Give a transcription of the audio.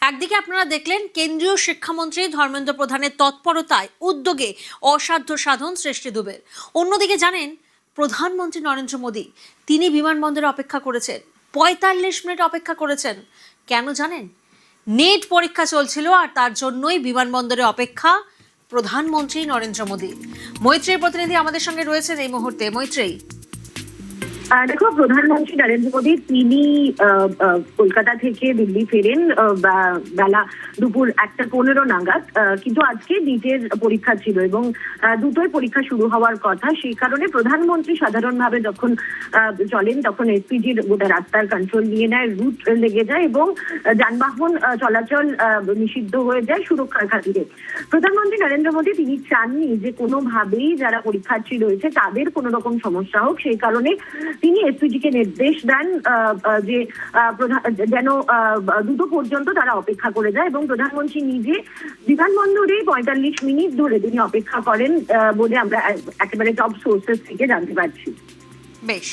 একদিকে আপনারা দেখলেন কেন্দ্রীয় শিক্ষামন্ত্রী ধর্মেন্দ্র প্রধানের তৎপরতায় উদ্যোগে অসাধ্য সাধন সৃষ্টি দুবের। অন্যদিকে জানেন প্রধানমন্ত্রী নরেন্দ্র মোদী তিনি বিমানবন্দরে অপেক্ষা করেছেন, ৪৫ মিনিট অপেক্ষা করেছেন। কেন জানেন? নেট পরীক্ষা চলছিল আর তার জন্যই বিমানবন্দরে অপেক্ষা প্রধানমন্ত্রী নরেন্দ্র মোদী। মৈত্রীর প্রতিনিধি আমাদের সঙ্গে রয়েছেন এই মুহূর্তে। মৈত্রী, দেখো, প্রধানমন্ত্রী নরেন্দ্র মোদী তিনি কলকাতা থেকে দিল্লি ফেরেন বেলা দুপুর 1:15 নাগাদ, কিন্তু আজকে নিটের পরীক্ষা ছিল এবং দুটোই পরীক্ষা শুরু হওয়ার কথা। সেই কারণে প্রধানমন্ত্রী সাধারণভাবে যখন চলেন তখন এসপিজির গোটা রাস্তার কন্ট্রোল নিয়ে নেয়, রুট লেগে যায় এবং যানবাহন চলাচল নিষিদ্ধ হয়ে যায় সুরক্ষার খাতিরে। প্রধানমন্ত্রী নরেন্দ্র মোদী তিনি চাননি যে কোনোভাবেই যারা পরীক্ষার্থী রয়েছে তাদের কোনো রকম সমস্যা হোক। সেই কারণে তিনি এসপিজিকে নির্দেশ দেন যে যেন দুটো পর্যন্ত তারা অপেক্ষা করে যায় এবং প্রধানমন্ত্রী নিজে বিমানবন্দরে ৪৫ মিনিট ধরে তিনি অপেক্ষা করেন বলে আমরা একেবারে টপ সোর্সেস থেকে জানতে পারছি। বেশ।